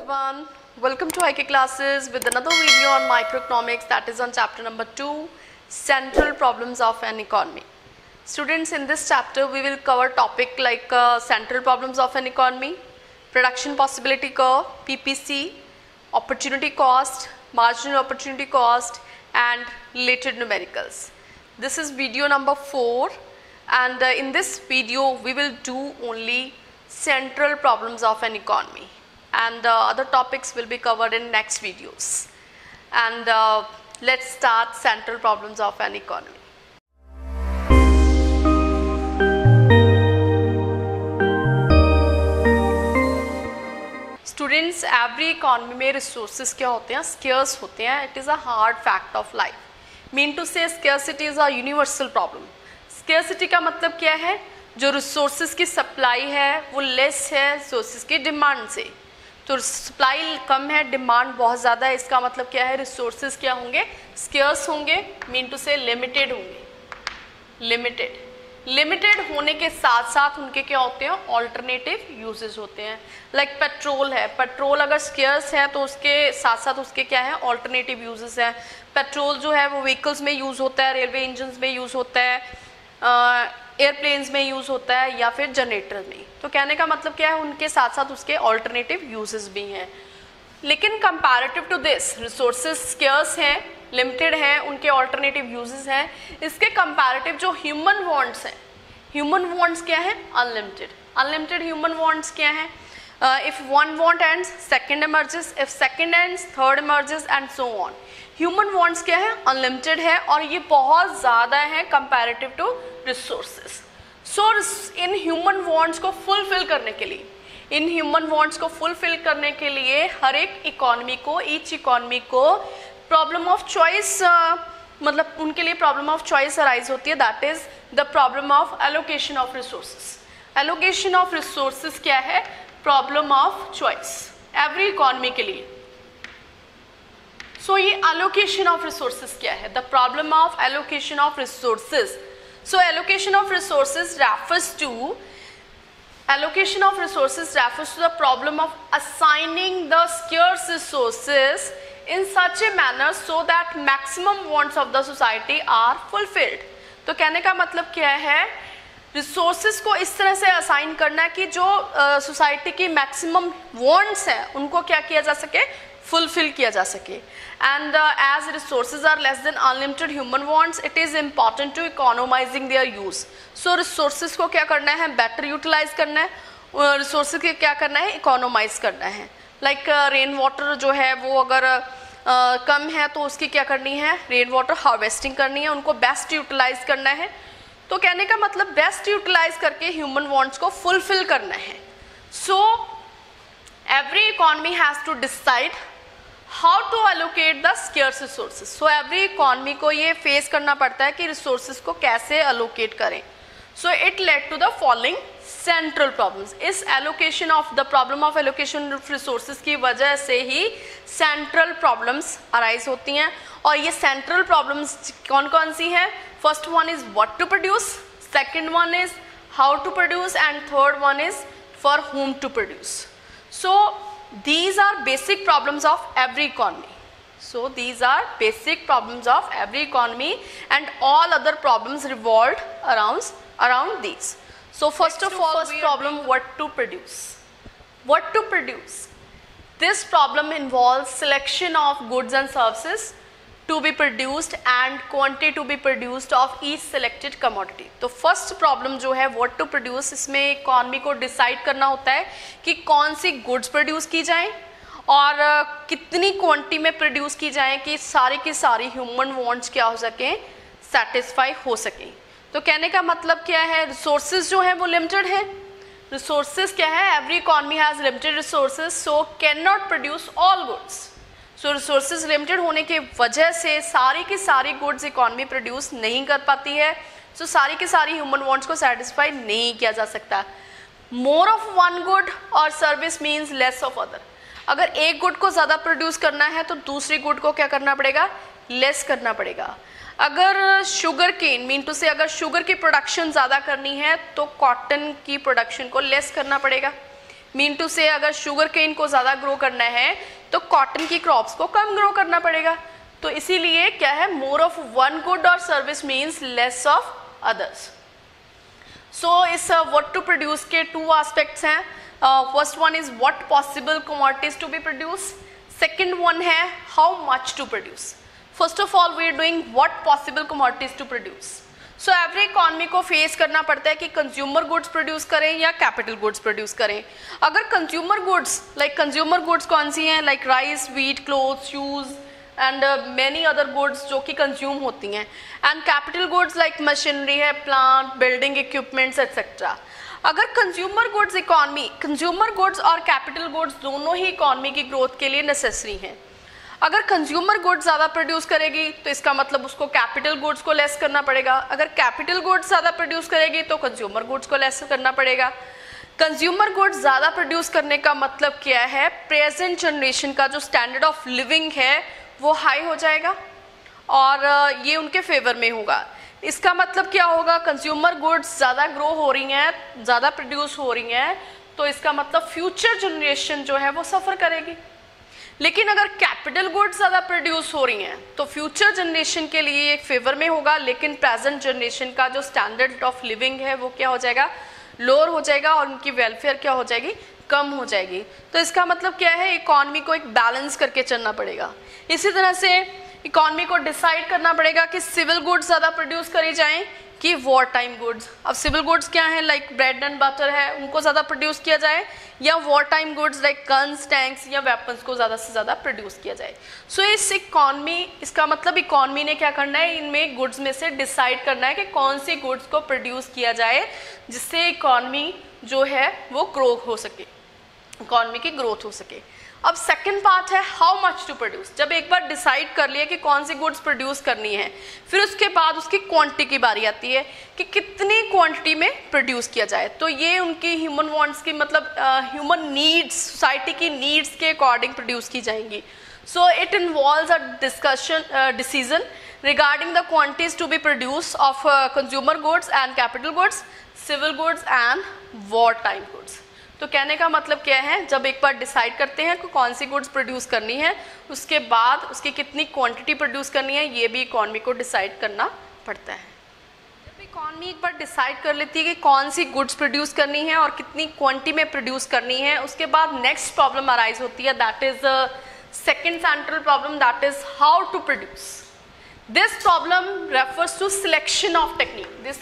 everyone, welcome to IK classes with another video on microeconomics, that is on chapter number 2, central problems of an economy. Students, in this chapter we will cover topic like central problems of an economy, production possibility curve, PPC, opportunity cost, marginal opportunity cost and related numericals. This is video number 4 and in this video we will do only central problems of an economy, and other topics will be covered in next videos. And let's start central problems of an economy. Students, every economy में resources क्या होते हैं? Scarce होते हैं. It is a hard fact of life. Mean to say scarcity is a universal problem. Scarcity का मतलब क्या है? जो रिसोर्सेज की सप्लाई है वो लेस है रिसोर्सेज की डिमांड से. तो सप्लाई कम है, डिमांड बहुत ज़्यादा है. इसका मतलब क्या है? रिसोर्सेज क्या होंगे? स्केर्स होंगे. मीन टू से लिमिटेड होंगे. लिमिटेड होने के साथ साथ उनके क्या होते हैं? ऑल्टरनेटिव यूजेस होते हैं. लाइक पेट्रोल है. पेट्रोल अगर स्केर्स है तो उसके साथ साथ उसके क्या है? ऑल्टरनेटिव यूजेस हैं. पेट्रोल जो है वो व्हीकल्स में यूज़ होता है, रेलवे इंजन में यूज़ होता है, एयरप्लेन्स में यूज़ होता है या फिर जनरेटर में. तो कहने का मतलब क्या है? उनके साथ साथ उसके ऑल्टरनेटिव यूजेस भी हैं. लेकिन comparative to this resources scarce हैं, लिमिटेड हैं, उनके ऑल्टरनेटिव यूजेस हैं. इसके कंपैरेटिव जो ह्यूमन वांट्स हैं, ह्यूमन वांट्स क्या है? अनलिमिटेड ह्यूमन वांट्स क्या है? If one want ends second emerges, if second ends third emerges and so on. Human wants क्या है? अनलिमिटेड है और ये बहुत ज़्यादा है कंपैरेटिव टू रिसोर्सेज. सो इन ह्यूमन वांट्स को फुलफिल करने के लिए हर एक इकोनॉमी को, ईच इकोनॉमी को प्रॉब्लम ऑफ चॉइस, मतलब उनके लिए प्रॉब्लम ऑफ चॉइस अराइज होती है. That is the problem of allocation of resources. Allocation of resources क्या है? Problem of choice every economy के लिए. सो ये allocation of resources क्या है? The problem of allocation of resources. So allocation of resources refers to the problem of assigning the scarce resources in such a manner so that maximum wants of the society are fulfilled. तो कहने का मतलब क्या है? Resources को इस तरह से असाइन करना कि जो सोसाइटी की मैक्सिमम वांट्स हैं उनको क्या किया जा सके? फुलफिल किया जा सके. And as resources are less than unlimited human wants, it is important to economising their use. So resources को क्या करना है? बेटर यूटिलाइज करना है. रिसोर्सेज के क्या करना है? इकोनोमाइज करना है. लाइक रेन वाटर जो है वो अगर कम है तो उसकी क्या करनी है? रेन वाटर हार्वेस्टिंग करनी है, उनको बेस्ट यूटिलाइज करना है. तो कहने का मतलब बेस्ट यूटिलाइज करके ह्यूमन वांट्स को फुलफिल करना है. So every economy has to decide how to allocate the scarce resources. So every economy को ये फेस करना पड़ता है कि रिसोर्सेज को कैसे एलोकेट करें. So it led to the following central problems. इस allocation of the problem of allocation of resources की वजह से ही सेंट्रल प्रॉब्लम्स अराइज होती हैं. और ये सेंट्रल प्रॉब्लम्स कौन कौन सी हैं? First one is what to produce, second one is how to produce and third one is for whom to produce. So these are basic problems of every economy. And all other problems revolve around these. So first of all, first problem, what to produce. This problem involves selection of goods and services to be produced and quantity to be produced of each selected commodity. तो first problem जो है what to produce, इसमें economy को decide करना होता है कि कौन सी गुड्स प्रोड्यूस की जाएं और कितनी क्वांटिटी में प्रोड्यूस की जाएं कि सारी की सारी ह्यूमन वांट्स क्या हो सकें? सेटिस्फाई हो सकें. तो कहने का मतलब क्या है? रिसोर्सेज जो है वो लिमिटेड है. रिसोर्सेज क्या है? Every economy has limited resources, so can not produce all goods. So resources limited होने की वजह से सारी की सारी गुड्स इकॉनमी प्रोड्यूस नहीं कर पाती है. सो सारी की सारी ह्यूमन वांट्स को सेटिस्फाई नहीं किया जा सकता. मोर ऑफ वन गुड और service means less of other. अगर एक गुड को ज़्यादा प्रोड्यूस करना है तो दूसरी गुड को क्या करना पड़ेगा? लेस करना पड़ेगा. अगर शुगर केन मीन टू से अगर शुगर की प्रोडक्शन ज़्यादा करनी है तो कॉटन की प्रोडक्शन को लेस करना पड़ेगा. मीन टू से अगर शुगर केन को ज़्यादा ग्रो करना है तो कॉटन की क्रॉप्स को कम ग्रो करना पड़ेगा। तो इसीलिए क्या है, मोर ऑफ वन गुड और service means less of others. So इस व्हाट टू प्रोड्यूस के टू एस्पेक्ट्स हैं। First one is what possible commodities to be produce, second one है how much to produce. First of all we are doing what possible commodities to produce. So every economy को face करना पड़ता है कि consumer goods produce करें या capital goods produce करें। अगर कंज्यूमर गुड्स कंज्यूमर गुड्स कौन सी हैं, like rice, wheat, clothes, shoes and many other goods जो कि कंज्यूम होती हैं, and capital goods like machinery है, प्लांट, बिल्डिंग इक्विपमेंट्स एक्सेट्रा। अगर कंज्यूमर गुड्स और कैपिटल गुड्स दोनों ही इकॉनमी की ग्रोथ के लिए नेसेसरी हैं। अगर कंज्यूमर गुड्स ज़्यादा प्रोड्यूस करेगी तो इसका मतलब उसको कैपिटल गुड्स को लेस करना पड़ेगा। अगर कैपिटल गुड्स ज़्यादा प्रोड्यूस करेगी तो कंज्यूमर गुड्स को लेस करना पड़ेगा। कंज्यूमर गुड्स ज़्यादा प्रोड्यूस करने का मतलब क्या है, प्रेजेंट जनरेशन का जो स्टैंडर्ड ऑफ लिविंग है वो हाई हो जाएगा और ये उनके फेवर में होगा। इसका मतलब क्या होगा, कंज्यूमर गुड्स ज़्यादा ग्रो हो रही हैं, ज़्यादा प्रोड्यूस हो रही हैं, तो इसका मतलब फ्यूचर जनरेशन जो है वो सफ़र करेगी। लेकिन अगर कैपिटल गुड्स ज़्यादा प्रोड्यूस हो रही हैं तो फ्यूचर जनरेशन के लिए एक फेवर में होगा, लेकिन प्रेजेंट जनरेशन का जो स्टैंडर्ड ऑफ लिविंग है वो क्या हो जाएगा, लोअर हो जाएगा और उनकी वेलफेयर क्या हो जाएगी, कम हो जाएगी। तो इसका मतलब क्या है, इकॉनमी को एक बैलेंस करके चलना पड़ेगा। इसी तरह से इकॉनमी को डिसाइड करना पड़ेगा कि सिविल गुड्स ज़्यादा प्रोड्यूस करी जाएं कि वॉर टाइम गुड्स। अब सिविल गुड्स क्या हैं, लाइक ब्रेड एंड बटर है, उनको ज़्यादा प्रोड्यूस किया जाए, या war time goods like guns, tanks या वेपन्स को ज़्यादा से ज़्यादा प्रोड्यूस किया जाए। सो इस इकॉनमी, इसका मतलब इकॉनमी ने क्या करना है, इनमें गुड्स में से डिसाइड करना है कि कौन सी गुड्स को प्रोड्यूस किया जाए जिससे इकॉनमी जो है वो ग्रो हो सके, इकॉनमी की ग्रोथ हो सके। अब सेकंड पार्ट है हाउ मच टू प्रोड्यूस। जब एक बार डिसाइड कर लिया कि कौन सी गुड्स प्रोड्यूस करनी है, फिर उसके बाद उसकी क्वांटिटी की बारी आती है कि कितनी क्वांटिटी में प्रोड्यूस किया जाए। तो ये उनकी ह्यूमन वांट्स की, मतलब ह्यूमन नीड्स, सोसाइटी की नीड्स के अकॉर्डिंग प्रोड्यूस की जाएंगी। So it involves a decision regarding the quantities to be produce of consumer goods and capital goods, civil goods and war time goods. तो कहने का मतलब क्या है, जब एक बार डिसाइड करते हैं कि कौन सी गुड्स प्रोड्यूस करनी है, उसके बाद उसकी कितनी क्वांटिटी प्रोड्यूस करनी है, ये भी इकॉनमी को डिसाइड करना पड़ता है। जब इकॉनमी एक बार डिसाइड कर लेती है कि कौन सी गुड्स प्रोड्यूस करनी है और कितनी क्वांटिटी में प्रोड्यूस करनी है, उसके बाद नेक्स्ट प्रॉब्लम अराइज होती है, that is second central problem, that is how to produce. This problem refers to selection of technique. This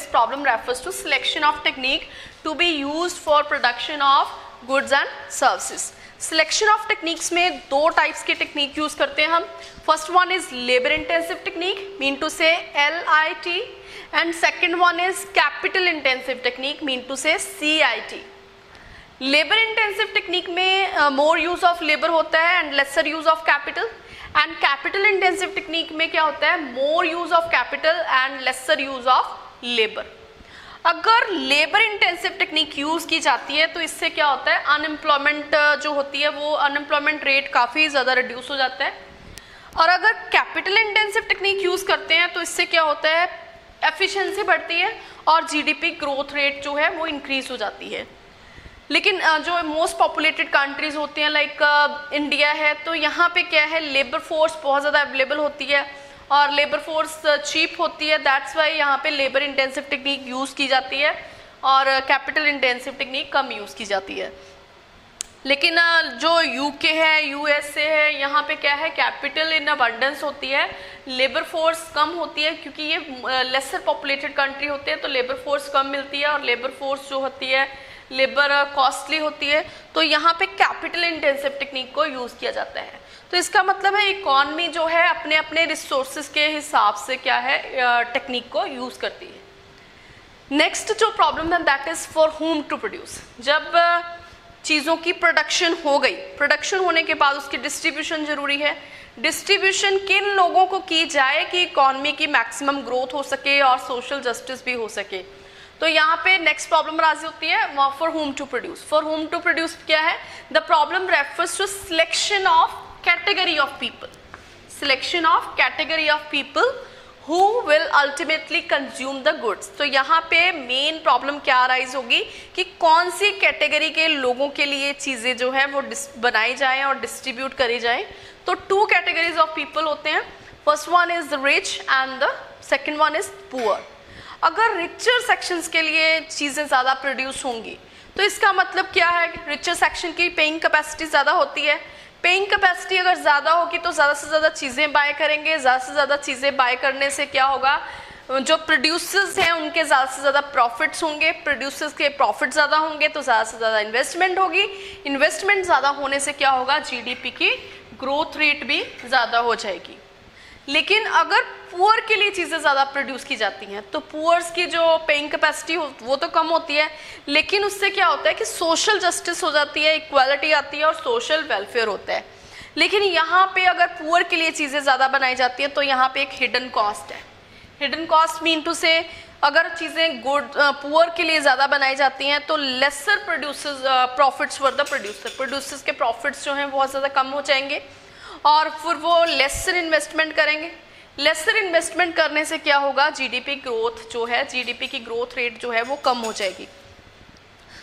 problem refers to selection of technique to be used for production of goods and services. Selection of techniques में दो types के technique use करते हैं हम. First one is labor intensive technique, mean to say LIT, and second one is capital intensive technique, mean to say CIT. Labor intensive technique में more use of labor होता है and lesser use of capital. And capital intensive technique में क्या होता है, more use of capital and lesser use of labour. अगर labour intensive technique use की जाती है तो इससे क्या होता है, अनएम्प्लॉयमेंट जो होती है वो अनएम्प्लॉयमेंट रेट काफ़ी ज़्यादा रिड्यूस हो जाता है। और अगर कैपिटल इंटेंसिव टेक्निक यूज करते हैं तो इससे क्या होता है, एफिशिएंसी बढ़ती है और जीडीपी ग्रोथ रेट जो है वो इंक्रीज हो जाती है। लेकिन जो मोस्ट पॉपुलेटेड कंट्रीज़ होती हैं लाइक इंडिया है, तो यहाँ पे क्या है, लेबर फोर्स बहुत ज़्यादा अवेलेबल होती है और लेबर फोर्स चीप होती है, दैट्स वाई यहाँ पे लेबर इंटेंसिव टेक्निक यूज़ की जाती है और कैपिटल इंटेंसिव टेक्निक कम यूज़ की जाती है। लेकिन जो यूके है, यूएसए है, यहाँ पे क्या है, कैपिटल इन अबंडेंस होती है, लेबर फोर्स कम होती है क्योंकि ये लेसर पॉपुलेटेड कंट्री होते हैं तो लेबर फोर्स कम मिलती है और लेबर फोर्स जो होती है लेबर कॉस्टली होती है, तो यहाँ पे कैपिटल इंटेंसिव टेक्निक को यूज़ किया जाता है। तो इसका मतलब है इकॉनमी जो है अपने अपने रिसोर्सेज के हिसाब से क्या है, टेक्निक को यूज़ करती है। नेक्स्ट जो प्रॉब्लम है that is for whom to produce. जब चीज़ों की प्रोडक्शन हो गई, प्रोडक्शन होने के बाद उसकी डिस्ट्रीब्यूशन ज़रूरी है। डिस्ट्रीब्यूशन किन लोगों को की जाए कि इकॉनमी की मैक्सिमम ग्रोथ हो सके और सोशल जस्टिस भी हो सके। तो यहाँ पे नेक्स्ट प्रॉब्लम राजी होती है for whom to produce. For whom to produce क्या है, the problem refers to selection of category of people, selection of category of people who will ultimately consume the goods। तो यहाँ पे main problem क्या arise होगी कि कौन सी category के लोगों के लिए चीज़ें जो है वो बनाई जाए और डिस्ट्रीब्यूट करी जाए। तो 2 कैटेगरीज ऑफ पीपल होते हैं, first one is the rich and the second one is poor. अगर रिचर सेक्शंस के लिए चीज़ें ज़्यादा प्रोड्यूस होंगी तो इसका मतलब क्या है, रिचर सेक्शन की पेइंग कैपेसिटी ज़्यादा होती है। पेइंग कैपेसिटी अगर ज़्यादा होगी तो ज़्यादा से ज़्यादा चीज़ें बाय करेंगे, ज़्यादा से ज़्यादा चीज़ें बाय करने से क्या होगा, जो प्रोड्यूसर्स हैं उनके ज़्यादा से ज़्यादा प्रॉफिट्स होंगे, प्रोड्यूसर्स के प्रॉफिट ज़्यादा होंगे तो ज़्यादा से ज़्यादा इन्वेस्टमेंट होगी, इन्वेस्टमेंट ज़्यादा होने से क्या होगा, जीडीपी की ग्रोथ रेट भी ज़्यादा हो जाएगी। लेकिन अगर पुअर के लिए चीज़ें ज़्यादा प्रोड्यूस की जाती हैं तो पुअर्स की जो पेइंग कैपेसिटी वो तो कम होती है, लेकिन उससे क्या होता है कि सोशल जस्टिस हो जाती है, इक्वालिटी आती है और सोशल वेलफेयर होता है। लेकिन यहाँ पे अगर पुअर के लिए चीज़ें ज़्यादा बनाई जाती हैं तो यहाँ पे एक हिडन कॉस्ट है। हिडन कॉस्ट मीन टू से अगर चीज़ें पुअर के लिए ज़्यादा बनाई जाती हैं तो lesser producers profits for the producers के प्रॉफिट्स जो हैं बहुत ज़्यादा कम हो जाएंगे और फिर वो लेसर इन्वेस्टमेंट करेंगे। लेसर इन्वेस्टमेंट करने से क्या होगा, जीडीपी ग्रोथ जो है, जीडीपी की ग्रोथ रेट जो है वो कम हो जाएगी।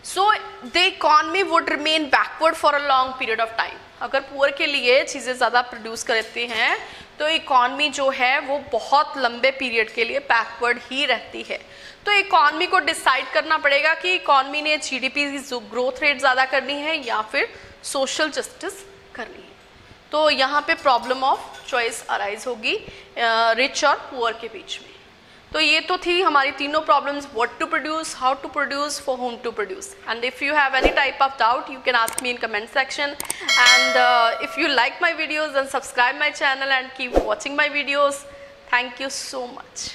So the economy would remain backward for a long period of time. अगर पुअर के लिए चीज़ें ज़्यादा प्रोड्यूस करते हैं तो इकॉनमी जो है वो बहुत लंबे पीरियड के लिए बैकवर्ड ही रहती है। तो इकॉनमी को डिसाइड करना पड़ेगा कि इकॉनमी ने जीडीपी की ग्रोथ रेट ज़्यादा करनी है या फिर सोशल जस्टिस करनी है। तो यहाँ पे प्रॉब्लम ऑफ चॉइस अराइज होगी रिच और पुअर के बीच में। तो ये तो थी हमारी तीनों problems, what to produce, how to produce, for whom to produce. And if you have any type of doubt you can ask me in comment section, and if you like my videos then subscribe my channel and keep watching my videos. Thank you so much.